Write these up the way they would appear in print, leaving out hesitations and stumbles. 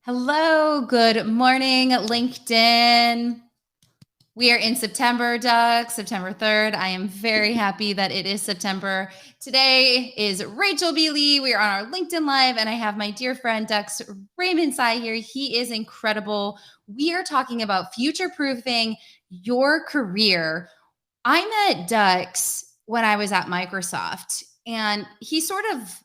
Hello, good morning, LinkedIn. We are in September, Doug, September 3rd. I am very happy that it is September. Today is Rachel B. Lee. We are on our LinkedIn Live, and I have my dear friend, Dux Raymond Sai here. He is incredible. We are talking about future-proofing your career. I met Dux when I was at Microsoft, and he's sort of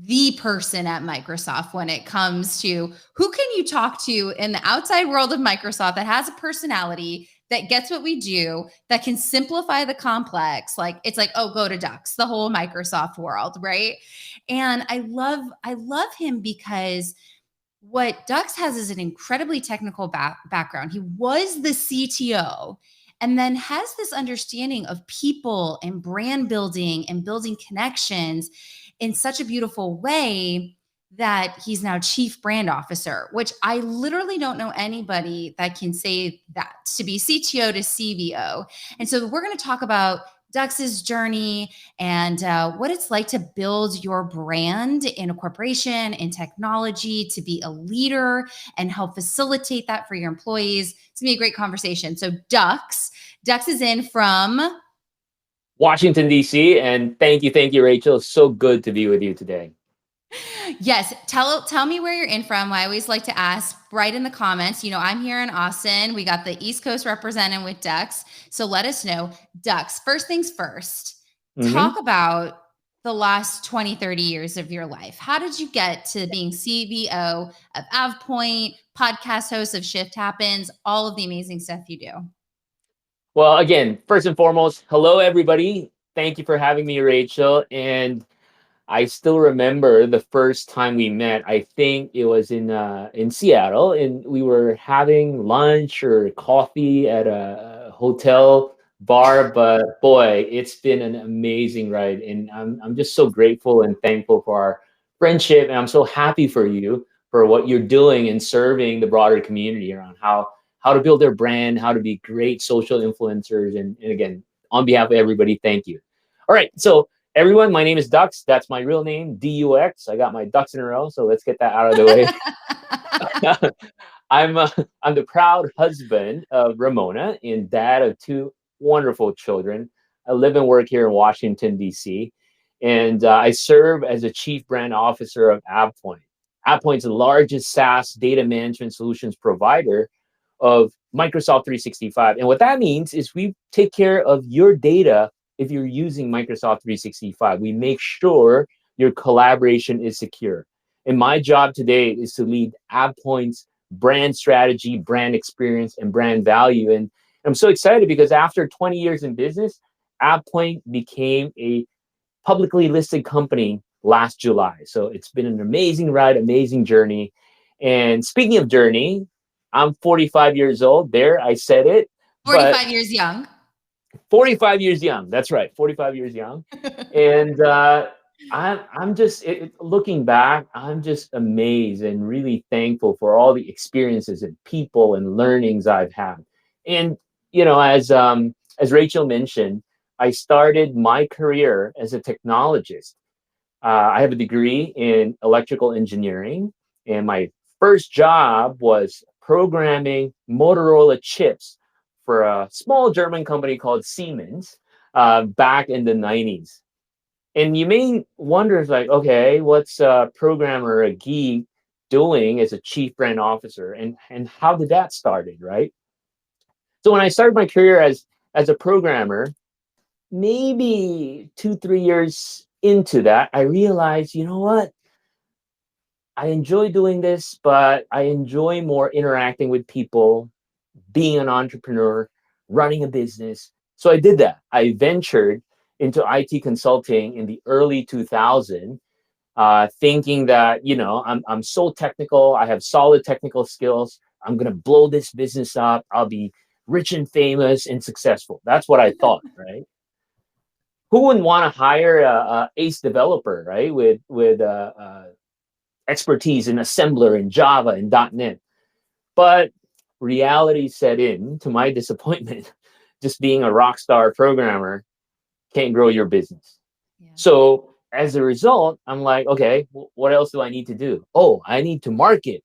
the person at Microsoft when it comes to who can you talk to in the outside world of Microsoft that has a personality that gets what we do, that can simplify the complex. Like it's like, oh, go to Dux, the whole Microsoft world, right? And I love him because what Dux has is an incredibly technical background. He was the CTO and then has this understanding of people and brand building and building connections in such a beautiful way that he's now chief brand officer, which I literally don't know anybody that can say that, to be CTO to CVO. And so we're going to talk about Dux's journey and what it's like to build your brand in a corporation, in technology, to be a leader and help facilitate that for your employees. It's gonna be a great conversation. So Dux is in from Washington, D.C. And thank you, Rachel. It's so good to be with you today. Yes. Tell me where you're in from. I always like to ask right in the comments. You know, I'm here in Austin. We got the East Coast represented with Dux. So let us know. Dux, first things first, hmm talk about the last 20, 30 years of your life. How did you get to being CVO of AvePoint, podcast host of Shift Happens, all of the amazing stuff you do? Well, again, first and foremost, hello, everybody. Thank you for having me, Rachel. And I still remember the first time we met. I think it was in Seattle, and we were having lunch or coffee at a hotel bar. But boy, it's been an amazing ride, and I'm just so grateful and thankful for our friendship, and I'm so happy for you for what you're doing and serving the broader community around how to build their brand, how to be great social influencers, and again, on behalf of everybody, thank you. All right, so everyone, my name is Dux. That's my real name, Dux. I got my ducks in a row, so let's get that out of the way. I'm uh, I'm the proud husband of Ramona and dad of two wonderful children. I live and work here in Washington D.C. and I serve as a chief brand officer of AvePoint. AvePoint's the largest SaaS data management solutions provider of Microsoft 365, and what that means is we take care of your data. If you're using Microsoft 365, we make sure your collaboration is secure. And my job today is to lead AvePoint's brand strategy, brand experience, and brand value. And I'm so excited because after 20 years in business, AvePoint became a publicly listed company last July. So it's been an amazing ride, amazing journey. And speaking of journey, I'm 45 years old. There, I said it, but 45 years young. 45 years young. That's right, 45 years young. And I'm just looking back. I'm just amazed and really thankful for all the experiences and people and learnings I've had. And as Rachel mentioned, I started my career as a technologist. I have a degree in electrical engineering, and my first job was programming Motorola chips for a small German company called Siemens back in the 90s. And you may wonder, like, okay, what's a programmer, a geek, doing as a chief brand officer, and how did that started, right? So when I started my career as a programmer, maybe 2 3 years into that, I realized, you know what? I enjoy doing this, but I enjoy more interacting with people, being an entrepreneur, running a business. So I did that. I ventured into IT consulting in the early 2000s, thinking that I'm so technical. I have solid technical skills. I'm gonna blow this business up. I'll be rich and famous and successful. That's what I thought, right? Who wouldn't want to hire a ace developer, right? With expertise in assembler and Java and .NET. But reality set in to my disappointment. Just being a rock star programmer can't grow your business. Yeah. So as a result, I'm like, okay, what else do I need to do? Oh, I need to market.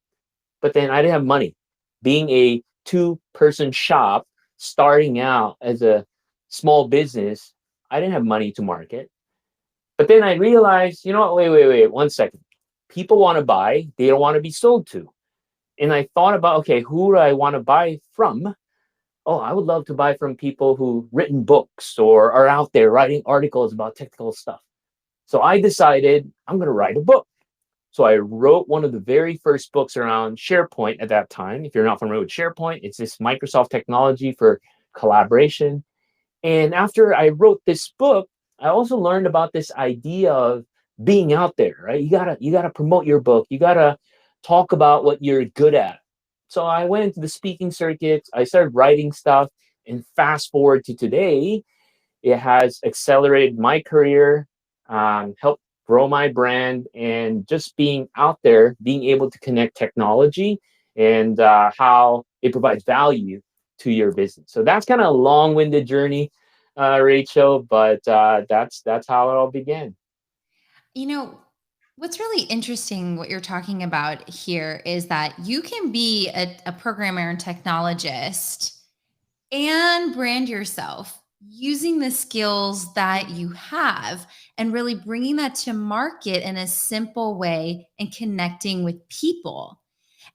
but then I didn't have money. Being a two-person shop, starting out as a small business, I didn't have money to market. But then I realized, you know what? Wait, 1 second. People want to buy, they don't want to be sold to. And I thought about, okay, who do I want to buy from? Oh, I would love to buy from people who written books or are out there writing articles about technical stuff. So I decided I'm going to write a book. So I wrote one of the very first books around SharePoint at that time. If you're not familiar with SharePoint, it's this Microsoft technology for collaboration. And after I wrote this book, I also learned about this idea of being out there, right? You gotta promote your book. You gotta talk about what you're good at. So I went into the speaking circuits. I started writing stuff, and fast forward to today, it has accelerated my career, helped grow my brand, and just being out there, being able to connect technology and how it provides value to your business. So that's kind of a long-winded journey, Rachel, but that's how it all began. You know, what's really interesting, what you're talking about here, is that you can be a programmer and technologist and brand yourself using the skills that you have and really bringing that to market in a simple way and connecting with people.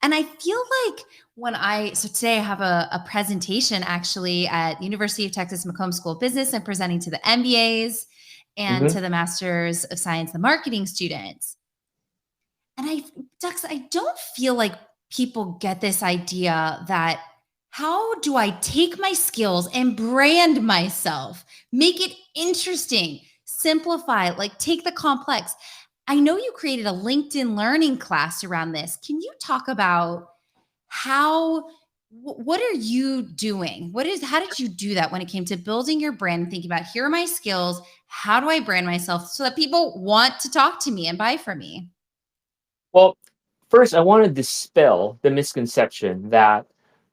And I feel like so today I have a presentation actually at University of Texas Macomb School of Business. I'm presenting to the MBAs and Hmm. to the Masters of Science and Marketing students. And Dux, I don't feel like people get this idea that how do I take my skills and brand myself, make it interesting, simplify it, like take the complex. I know you created a LinkedIn learning class around this. Can you talk about how what are you doing? How did you do that when it came to building your brand and thinking about here are my skills, how do I brand myself so that people want to talk to me and buy from me? Well, first, I want to dispel the misconception that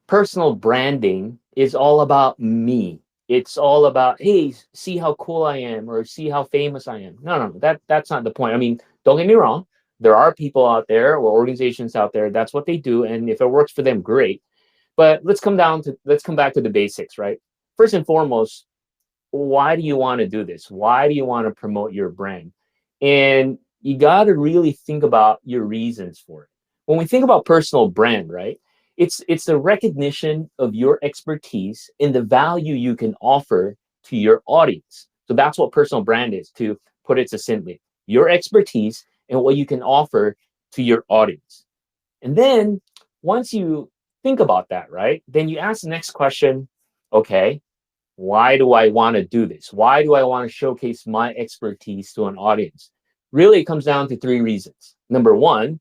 personal branding is all about me. It's all about, hey, see how cool I am or see how famous I am. No, that's not the point. I mean, don't get me wrong. There are people out there or organizations out there, that's what they do. And if it works for them, great. But let's come back to the basics, right? First and foremost, why do you want to do this? Why do you want to promote your brand? And you got to really think about your reasons for it. When we think about personal brand, right? It's the recognition of your expertise and the value you can offer to your audience. So that's what personal brand is, to put it succinctly. Your expertise and what you can offer to your audience. And then once you think about that, right? Then you ask the next question, okay, why do I want to do this? Why do I want to showcase my expertise to an audience? Really, it comes down to three reasons. Number one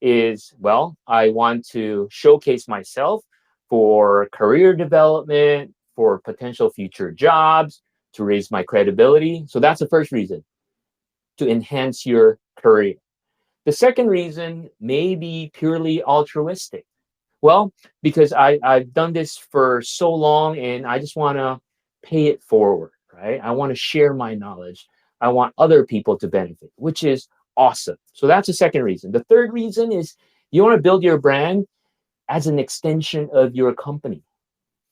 is, well, I want to showcase myself for career development, for potential future jobs, to raise my credibility. So that's the first reason, to enhance your career. The second reason may be purely altruistic. Well, because I've done this for so long and I just want to pay it forward, right? I want to share my knowledge. I want other people to benefit, which is awesome. So that's the second reason. The third reason is you want to build your brand as an extension of your company.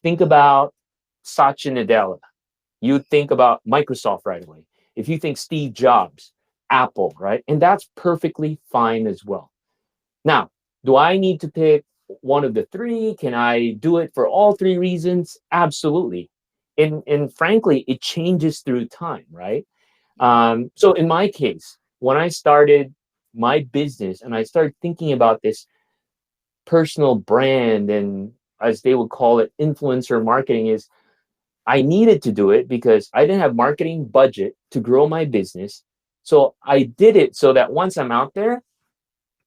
Think about Satya Nadella. You think about Microsoft right away. If you think Steve Jobs, Apple, right? And that's perfectly fine as well. Now, do I need to pick one of the three? Can I do it for all three reasons? Absolutely. And frankly, it changes through time, right? So in my case, when I started my business and I started thinking about this personal brand and as they would call it, influencer marketing, is I needed to do it because I didn't have marketing budget to grow my business. So I did it so that once I'm out there,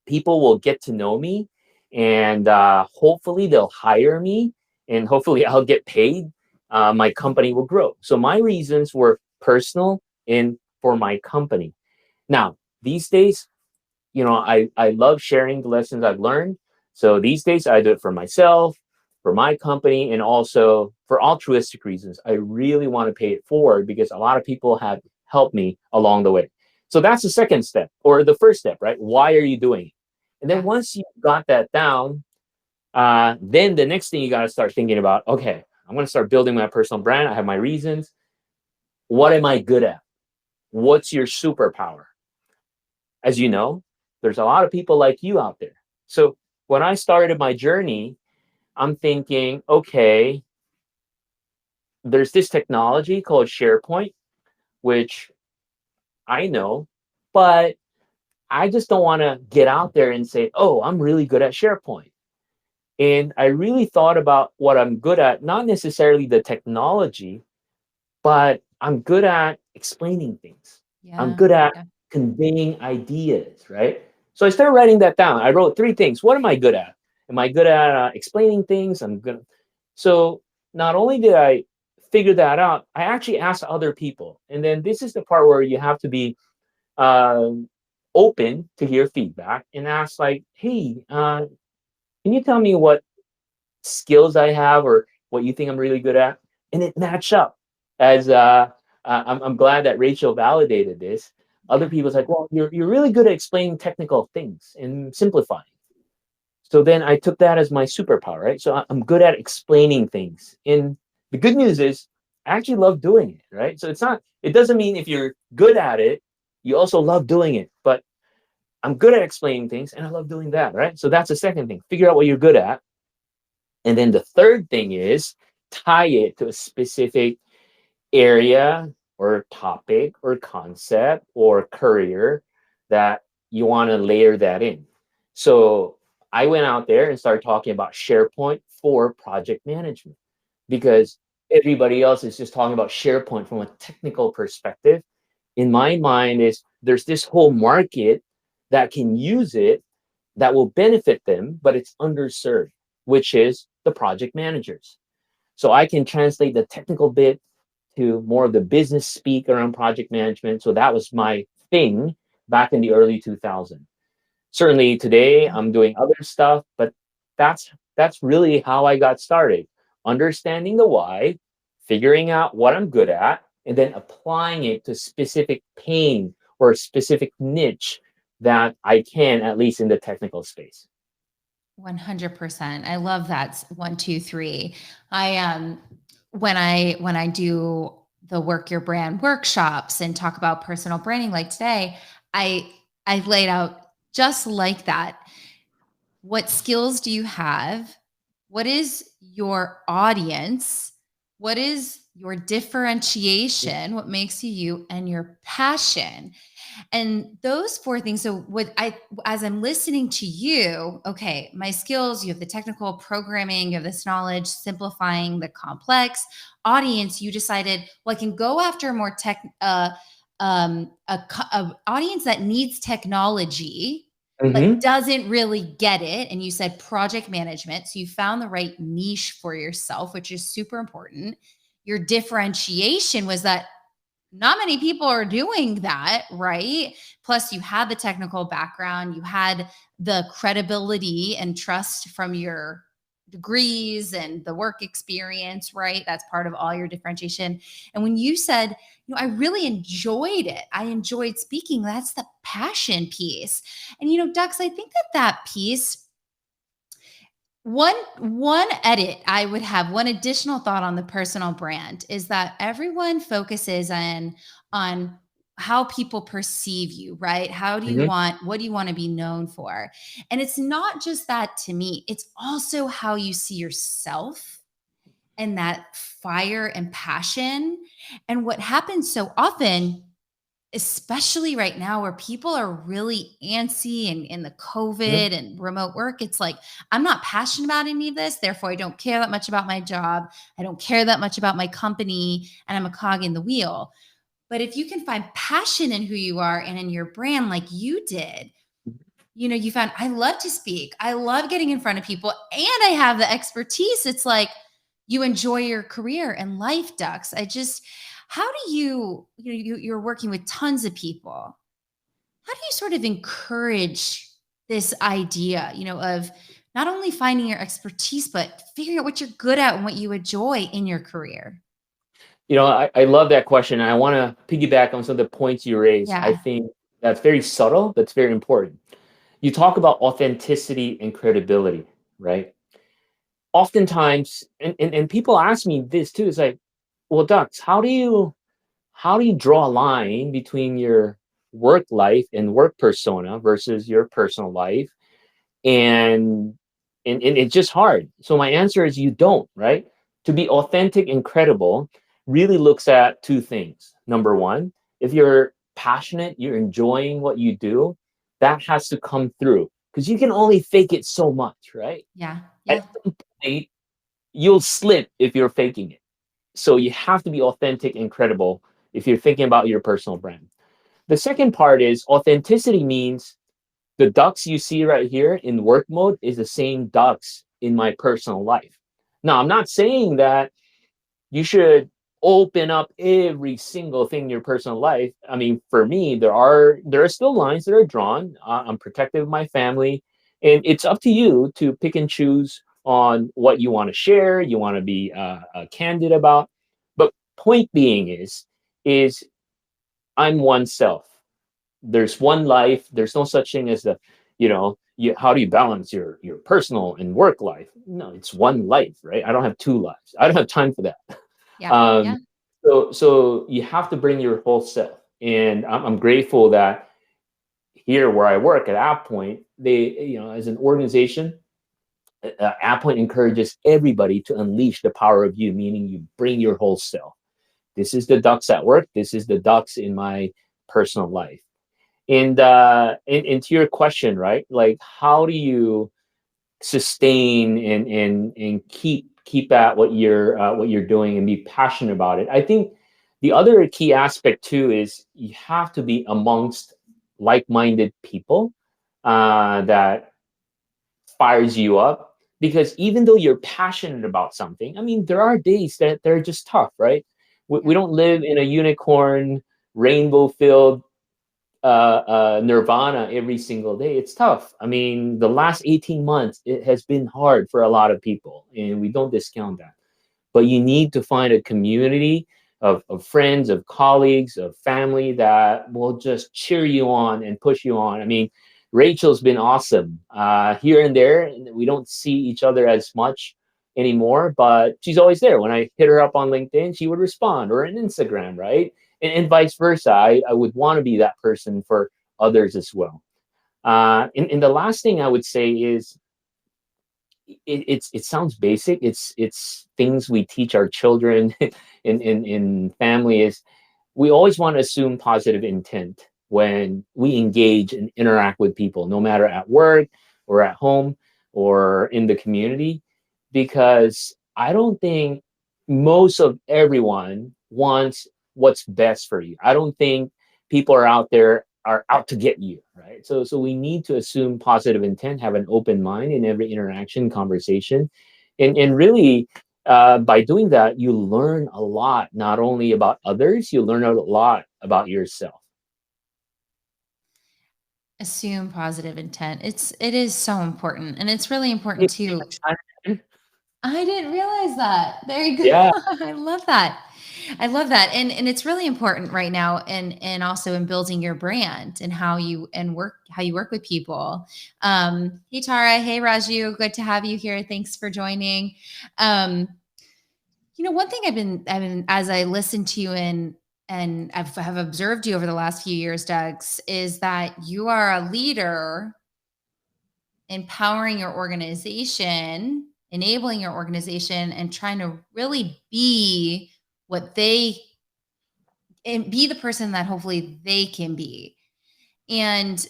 people will get to know me and hopefully they'll hire me and hopefully I'll get paid. My company will grow. So my reasons were personal and for my company. Now, these days, I love sharing the lessons I've learned. So these days I do it for myself, for my company, and also for altruistic reasons. I really want to pay it forward because a lot of people have helped me along the way. So that's the second step or the first step, right? Why are you doing it? And then Yeah. once you got that down, Then the next thing you got to start thinking about, okay, I'm going to start building my personal brand. I have my reasons. What am I good at? What's your superpower? As you know, there's a lot of people like you out there. So when I started my journey, I'm thinking, okay, there's this technology called SharePoint, which I know, but I just don't want to get out there and say, oh, I'm really good at SharePoint. And I really thought about what I'm good at, not necessarily the technology, but I'm good at explaining things. I'm Yeah. good at Yeah. conveying ideas, right? So I started writing that down. I wrote three things. What am I good at? Am I good at explaining things? I'm good. So not only did I figure that out, I actually asked other people. And then this is the part where you have to be um, open to hear feedback and ask, like, hey, can you tell me what skills I have or what you think I'm really good at? And it matched up. As I'm glad that Rachel validated this. Other Yeah. people's like, well, you're really good at explaining technical things and simplifying. So then I took that as my superpower, right? So I'm good at explaining things. And the good news is I actually love doing it, right? So it doesn't mean if you're good at it, you also love doing it. But I'm good at explaining things and I love doing that, right? So that's the second thing. Figure out what you're good at. And then the third thing is tie it to a specific area or topic or concept or career that you want to layer that in. So I went out there and started talking about SharePoint for project management because everybody else is just talking about SharePoint from a technical perspective. In my mind, is there's this whole market that can use it that will benefit them, but it's underserved, which is the project managers. So I can translate the technical bit to more of the business speak around project management. So that was my thing back in the early 2000s. Certainly today I'm doing other stuff, but that's really how I got started. Understanding the why, figuring out what I'm good at, and then applying it to specific pain or a specific niche that I can, at least in the technical space. 100%. I love that. One, two, three. I when I do the work your brand workshops and talk about personal branding like today, I I laid out just like that. What skills do you have? What is your audience? What is your differentiation? What makes you you and your passion? And those four things. So what I as I'm listening to you, okay, my skills, you have the technical programming, you have this knowledge, simplifying the complex audience, you decided, well, I can go after a more a audience that needs technology but Mm-hmm. doesn't really get it. And you said project management. So you found the right niche for yourself, which is super important. Your differentiation was that not many people are doing that, right? Plus, you had the technical background, you had the credibility and trust from your degrees and the work experience, right? That's part of all your differentiation. And when you said, I really enjoyed it, I enjoyed speaking, that's the passion piece. And, Dux, I think that piece, one edit I would have, one additional thought on the personal brand is that everyone focuses on how people perceive you, right? Mm-hmm. What do you want to be known for? And it's not just that to me, it's also how you see yourself and that fire and passion. And what happens so often, especially right now where people are really antsy and in the Mm-hmm. COVID and remote work, it's like, I'm not passionate about any of this. Therefore, I don't care that much about my job. I don't care that much about my company, and I'm a cog in the wheel. But if you can find passion in who you are and in your brand, like you did, you found, I love to speak. I love getting in front of people and I have the expertise. It's like you enjoy your career and life, Ducks. How do you're working with tons of people. How do you sort of encourage this idea, of not only finding your expertise, but figuring out what you're good at and what you enjoy in your career? I love that question. And I want to piggyback on some of the points you raised. I Yeah. think that's very subtle, that's very important. You talk about authenticity and credibility, right? oftentimes, and people ask me this too, it's like, well, ducks, how do you draw a line between your work life and work persona versus your personal life? And and it's just hard. So my answer is you don't, right? To be authentic and credible really looks at two things. Number one, if you're passionate, you're enjoying what you do, that has to come through because you can only fake it so much, right? Yeah. At Yeah. some point, you'll slip if you're faking it. So you have to be authentic and credible if you're thinking about your personal brand. The second part is authenticity means the ducks you see right here in work mode is the same ducks in my personal life. Now, I'm not saying that you should open up every single thing in your personal life. I mean, for me, there are still lines that are drawn. I'm protective of my family, and it's up to you to pick and choose on what you want to share. You want to be candid about. But point being is I'm oneself. There's one life. There's no such thing as how do you balance your personal and work life? No, it's one life, right? I don't have two lives. I don't have time for that. Yeah. Um, Yeah. so you have to bring your whole self. And I'm grateful that here where I work at AvePoint, they, as an organization, AvePoint encourages everybody to unleash the power of you, meaning you bring your whole self. This is the ducks at work. This is the ducks in my personal life. And to your question, right? Like, how do you sustain and keep at what you're doing and be passionate about it? I think the other key aspect too is you have to be amongst like-minded people that fires you up, because even though you're passionate about something, I mean, there are days that they're just tough, right? We Yeah. don't live in a unicorn rainbow filled nirvana every single day. It's tough. I mean, the last 18 months, it has been hard for a lot of people, and we don't discount that. But you need to find a community of friends, of colleagues, of family that will just cheer you on and push you on. I mean, Rachel's been awesome here and there. And we don't see each other as much anymore, but she's always there. When I hit her up on LinkedIn, she would respond, or on Instagram, right? And vice versa. I would want to be that person for others as well. And the last thing I would say is it sounds basic. It's things we teach our children in family is we always want to assume positive intent when we engage and interact with people, no matter at work or at home or in the community, because I don't think most of everyone wants what's best for you. I don't think people are out to get you, right? So we need to assume positive intent, have an open mind in every interaction, conversation, and really by doing that, you learn a lot, not only about others, you learn a lot about yourself. Assume positive intent. It is so important, and it's really Yeah, important too. I didn't realize that. There you go. yeah, I love that. I love that. And it's really important right now, and also in building your brand and how you work with people. Hey Tara, hey Raju, good to have you here. Thanks for joining. Um, one thing I've been as I listen to you and have observed you over the last few years, Doug's, is that you are a leader empowering your organization, enabling your organization, and trying to really be what they and be the person that hopefully they can be. And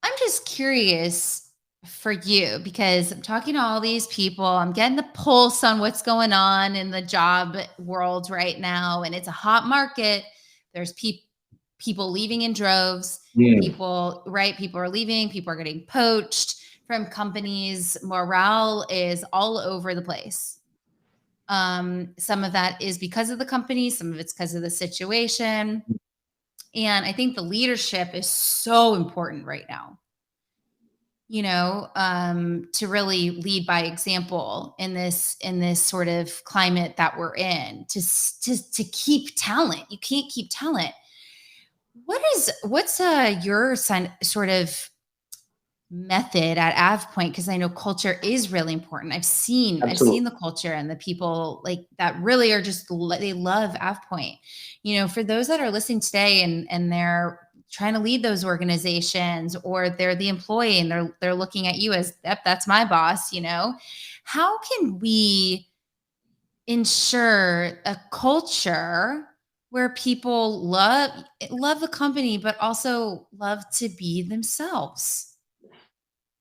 I'm just curious for you because I'm talking to all these people. I'm getting the pulse on what's going on in the job world right now, and it's a hot market. There's people leaving in droves. mm, People are leaving. People are getting poached from companies. Morale is all over the place. Some of that is because of the company. Some of it's because of the situation. And I think the leadership is so important right now, to really lead by example in this sort of climate that we're in, to keep talent. You can't keep talent. What's your sort of method at AvePoint, because I know culture is really important. I've seen Absolutely. the culture and the people like that really are just they love AvePoint. For those that are listening today and they're trying to lead those organizations, or they're the employee and they're looking at you as, yep, that's my boss. How can we ensure a culture where people love the company but also love to be themselves?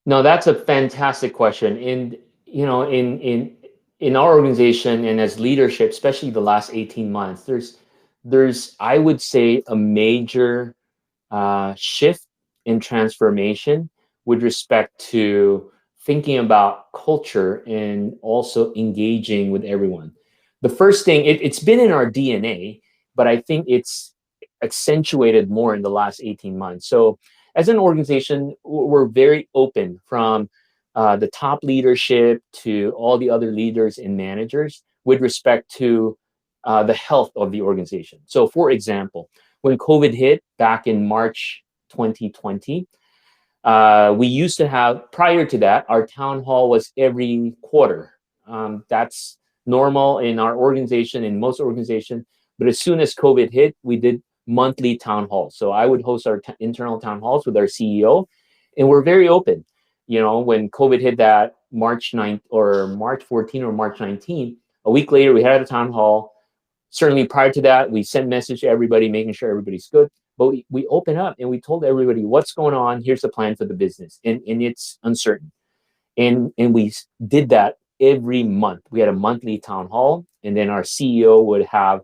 No, that's a fantastic question. And in our organization and as leadership, especially the last 18 months, there's I would say a major shift in transformation with respect to thinking about culture and also engaging with everyone. The first thing, it's been in our DNA, but I think it's accentuated more in the last 18 months. So, as an organization, we're very open from the top leadership to all the other leaders and managers with respect to the health of the organization. So, for example, when COVID hit back in March 2020, we used to have, prior to that, our town hall was every quarter. That's normal in our organization, in most organizations. But as soon as COVID hit, we did monthly town halls. So I would host our internal town halls with our CEO, and we're very open. When COVID hit that March 9th or March 14th or March 19th, a week later, we had a town hall. Certainly prior to that, we sent message to everybody, making sure everybody's good. But we open up and we told everybody what's going on. Here's the plan for the business. And it's uncertain. And we did that every month. We had a monthly town hall. And then our CEO would have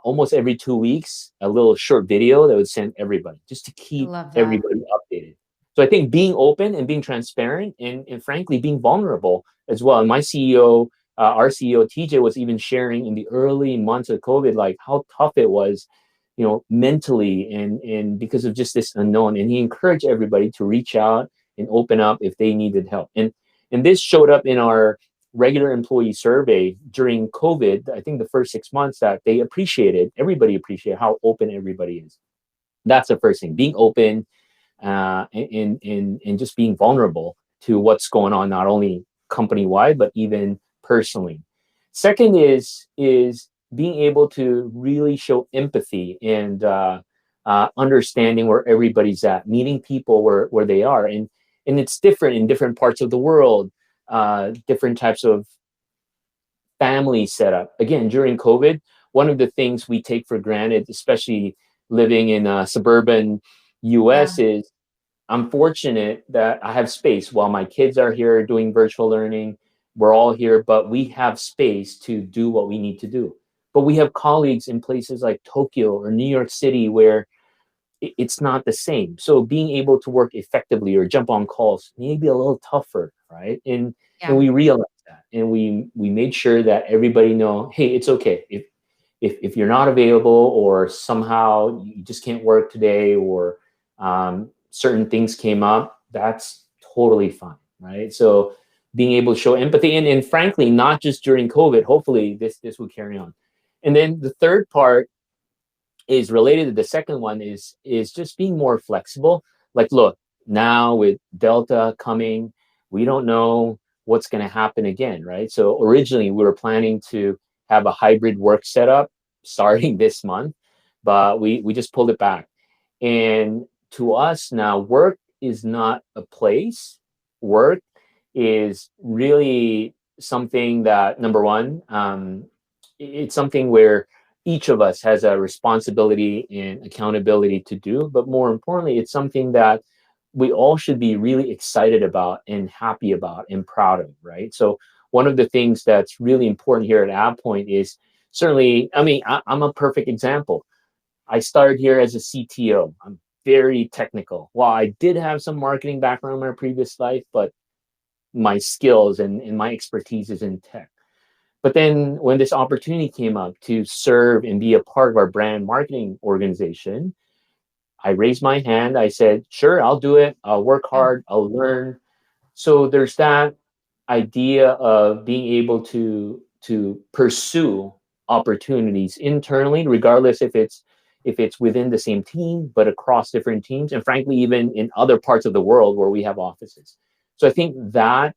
almost every 2 weeks a little short video that would send everybody just to I keep love that. everybody updated. So I think being open and being transparent and frankly being vulnerable as well. And my CEO, our CEO TJ, was even sharing in the early months of COVID like how tough it was, mentally and because of just this unknown. And he encouraged everybody to reach out and open up if they needed help. And this showed up in our regular employee survey during COVID. I think the first 6 months that everybody appreciated how open everybody is. That's the first thing, being open and just being vulnerable to what's going on, not only company wide, but even personally. Second is being able to really show empathy and understanding where everybody's at, meeting people where they are. And it's different in different parts of the world, different types of family setup. Again, during COVID, one of the things we take for granted, especially living in suburban US, Yeah. is I'm fortunate that I have space while my kids are here doing virtual learning. We're all here, but we have space to do what we need to do. But we have colleagues in places like Tokyo or New York City where it's not the same. So being able to work effectively or jump on calls may be a little tougher, right? And Yeah. we realized that, and we made sure that everybody know, hey, it's okay if you're not available or somehow you just can't work today or certain things came up. That's totally fine, right? So being able to show empathy and frankly, not just during COVID. Hopefully, this will carry on. And then the third part is related to the second one is just being more flexible. Like, look, now with Delta coming, we don't know what's going to happen again, right? So originally we were planning to have a hybrid work setup starting this month, but we just pulled it back. And to us now, work is not a place. Work is really something that, number one, it's something where each of us has a responsibility and accountability to do. But more importantly, it's something that we all should be really excited about and happy about and proud of, right? So one of the things that's really important here at AvePoint is certainly, I mean, I'm a perfect example. I started here as a CTO. I'm very technical. While I did have some marketing background in my previous life, but my skills and my expertise is in tech. But then when this opportunity came up to serve and be a part of our brand marketing organization, I raised my hand. I said, sure, I'll do it. I'll work Yeah. hard. I'll learn. So there's that idea of being able to pursue opportunities internally, regardless if it's within the same team, but across different teams, and frankly, even in other parts of the world where we have offices. So I think that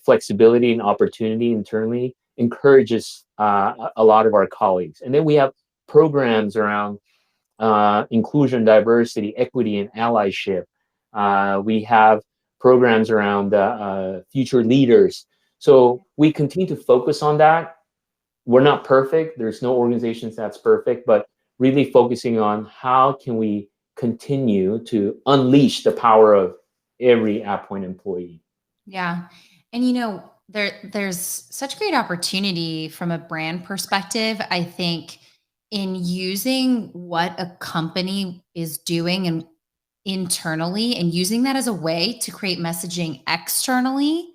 flexibility and opportunity internally encourages a lot of our colleagues. And then we have programs around inclusion, diversity, equity, and allyship. We have programs around future leaders. So we continue to focus on that. We're not perfect. There's no organizations that's perfect, but really focusing on how can we continue to unleash the power of every AvePoint employee. Yeah. And there's such great opportunity from a brand perspective, I think, in using what a company is doing and internally and using that as a way to create messaging externally,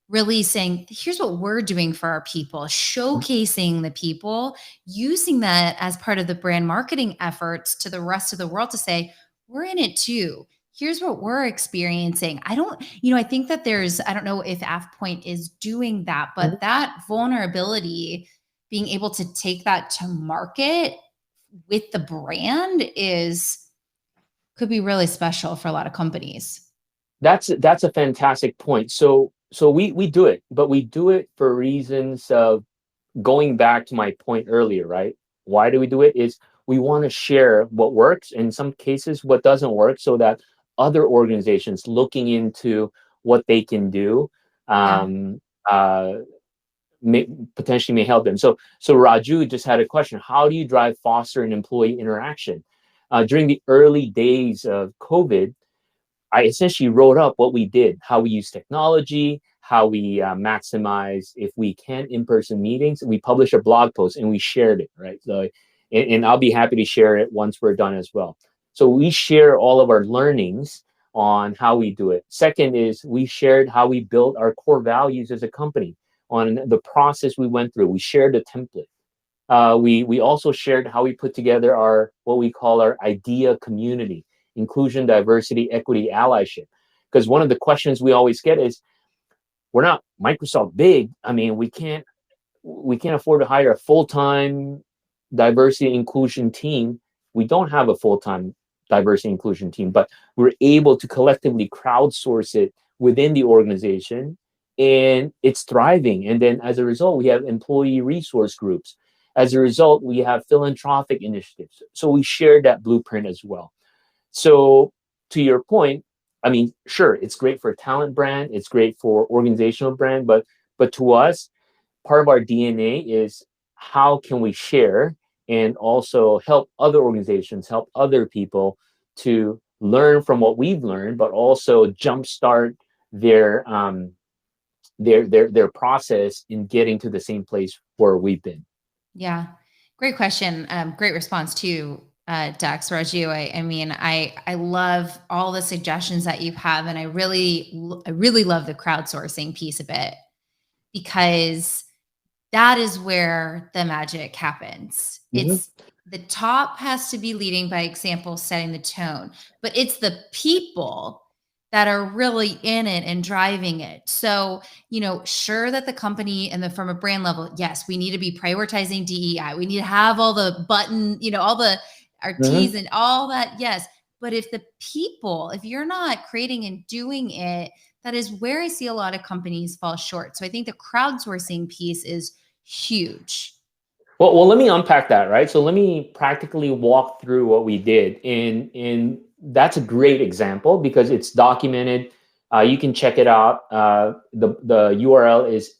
really saying, here's what we're doing for our people, showcasing the people, using that as part of the brand marketing efforts to the rest of the world to say, we're in it too. Here's what we're experiencing. I think that I don't know if AvePoint is doing that, but that vulnerability, being able to take that to market with the brand could be really special for a lot of companies. That's a fantastic point. So we do it, but we do it for reasons of going back to my point earlier, right? Why do we do it? Is we want to share what works, in some cases what doesn't work, so that other organizations looking into what they can do Yeah. uh, potentially may help them. So Raju just had a question: how do you drive foster an employee interaction? During the early days of COVID, I essentially wrote up what we did, how we use technology, how we maximize, if we can, in-person meetings. We published a blog post and we shared it, right? So, and I'll be happy to share it once we're done as well. So we share all of our learnings on how we do it. Second is we shared how we built our core values as a company, on the process we went through. We shared a template. We also shared how we put together our, what we call our idea community: inclusion, diversity, equity, allyship. Because one of the questions we always get is, we're not Microsoft big. I mean, we can't afford to hire a full-time diversity inclusion team. We don't have a full-time diversity inclusion team, but we're able to collectively crowdsource it within the organization, and it's thriving. And then as a result, we have employee resource groups. As a result, we have philanthropic initiatives. So we share that blueprint as well. So to your point, I mean, sure, it's great for a talent brand, it's great for organizational brand, but to us, part of our DNA is how can we share and also help other organizations, help other people to learn from what we've learned, but also jumpstart their their process in getting to the same place where we've been. Yeah. Great question. Great response too, Dax, Raju. I mean, I love all the suggestions that you have, and I really love the crowdsourcing piece of it, because that is where the magic happens. Mhm. The top has to be leading by example, setting the tone, but it's the people that are really in it and driving it. So, sure that the company and from a brand level, yes, we need to be prioritizing DEI. We need to have all the button, all the our Mhm. T's and all that. Yes. But if you're not creating and doing it, that is where I see a lot of companies fall short. So I think the crowdsourcing piece is huge. Well, let me unpack that, right? So let me practically walk through what we did, and that's a great example because it's documented. You can check it out. The URL is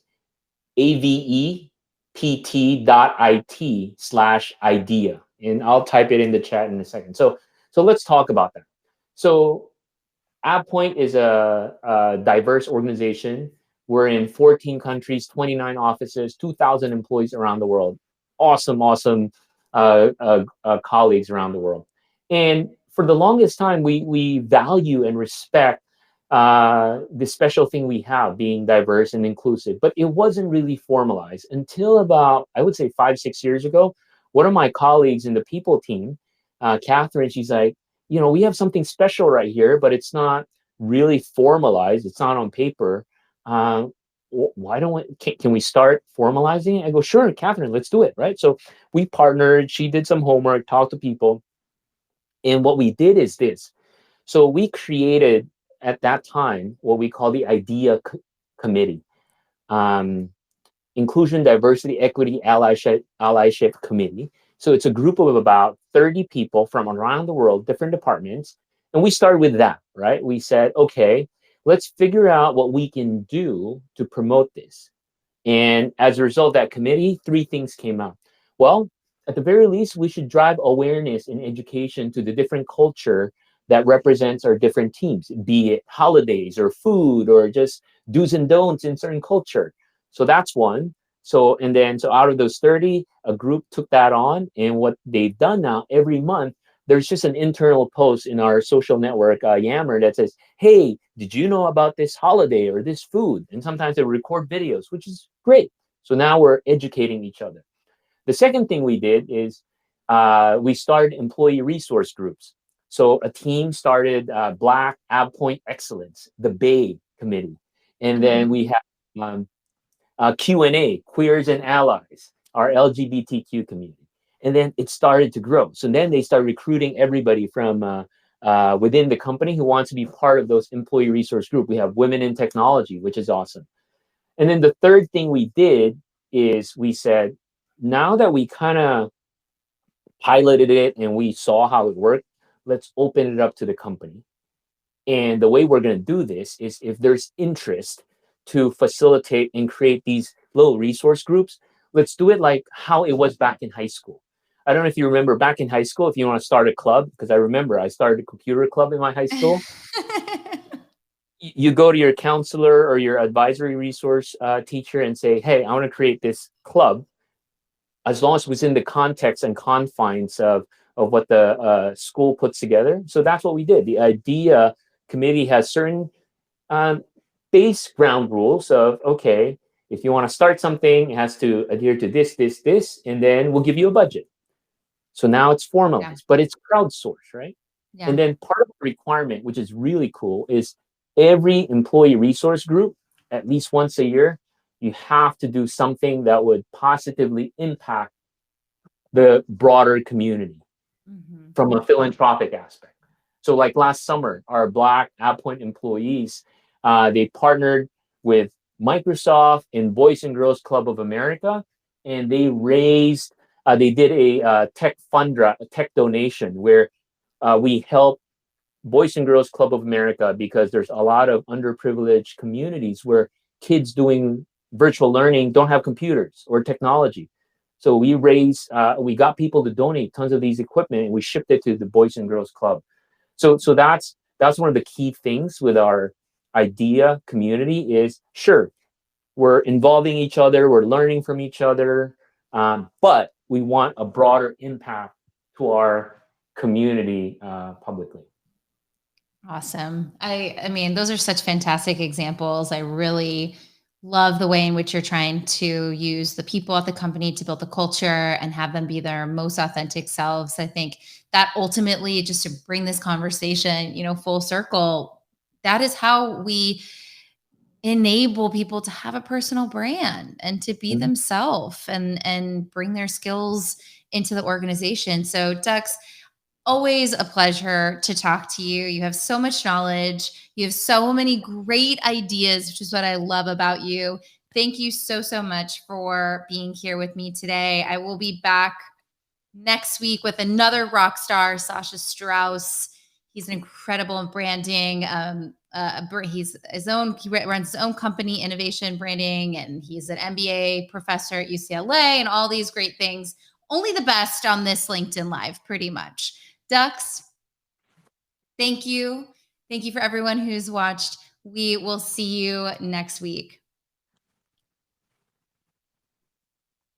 avept.it/idea, and I'll type it in the chat in a second. So let's talk about that. So AvePoint is a diverse organization. We're in 14 countries, 29 offices, 2,000 employees around the world. Awesome colleagues around the world. And for the longest time, we value and respect the special thing we have, being diverse and inclusive. But it wasn't really formalized until about, I would say, 5, 6 years ago. One of my colleagues in the people team, Catherine, she's like, we have something special right here, but it's not really formalized. It's not on paper. why don't we, can we start formalizing it? I go, sure, Catherine, let's do it. Right. So we partnered. She did some homework, talked to people. And what we did is this. So we created at that time what we call the IDEA committee. Um, Inclusion, Diversity, Equity, Allyship Committee. So it's a group of about 30 people from around the world, different departments. And we started with that, right? We said, okay, let's figure out what we can do to promote this. And as a result of that committee, three things came out. Well, at the very least, we should drive awareness and education to the different culture that represents our different teams, be it holidays or food or just do's and don'ts in certain culture. So that's one. So, and then, so out of those 30, a group took that on. And what they've done now, every month, there's just an internal post in our social network, Yammer, that says, hey, did you know about this holiday or this food? And sometimes they record videos, which is great. So now we're educating each other. The second thing we did is we started employee resource groups. So a team started Black AvePoint Excellence, the Bay Committee. And then we have Q&A, Queers and Allies, our LGBTQ community. And then it started to grow. So then they started recruiting everybody from within the company who wants to be part of those employee resource group. We have Women in Technology, which is awesome. And then the third thing we did is we said, now that we kind of piloted it and we saw how it worked, let's open it up to the company. And the way we're going to do this is if there's interest to facilitate and create these little resource groups, let's do it like how it was back in high school. I don't know if you remember back in high school, if you want to start a club, because I remember I started a computer club in my high school. You go to your counselor or your advisory resource teacher and say, hey, I want to create this club, as long as it was in the context and confines of what the school puts together. So that's what we did. The IDEA committee has certain base ground rules of, okay, if you want to start something, it has to adhere to this, and then we'll give you a budget. So now it's formalized, but it's crowdsourced, right? Yeah. And then part of the requirement, which is really cool, is every employee resource group, at least once a year, you have to do something that would positively impact the broader community from a philanthropic aspect. So like last summer, our Black AvePoint employees, they partnered with Microsoft and Boys and Girls Club of America, and they raised, they did a tech donation where we helped Boys and Girls Club of America because there's a lot of underprivileged communities where kids doing virtual learning don't have computers or technology. So we got people to donate tons of these equipment and we shipped it to the Boys and Girls Club. So that's one of the key things with our IDEA community is, sure, we're involving each other, we're learning from each other, but we want a broader impact to our community publicly. Awesome. I mean, those are such fantastic examples. I really love the way in which you're trying to use the people at the company to build the culture and have them be their most authentic selves. I think that ultimately, just to bring this conversation, full circle, that is how we enable people to have a personal brand and to be themselves and bring their skills into the organization. So Dux, always a pleasure to talk to you. You have so much knowledge. You have so many great ideas, which is what I love about you. Thank you so, so much for being here with me today. I will be back next week with another rock star, Sasha Strauss. He's an incredible branding. He runs his own company, Innovation Branding, and he's an MBA professor at UCLA and all these great things. Only the best on this LinkedIn Live, pretty much. Dux, thank you. Thank you for everyone who's watched. We will see you next week.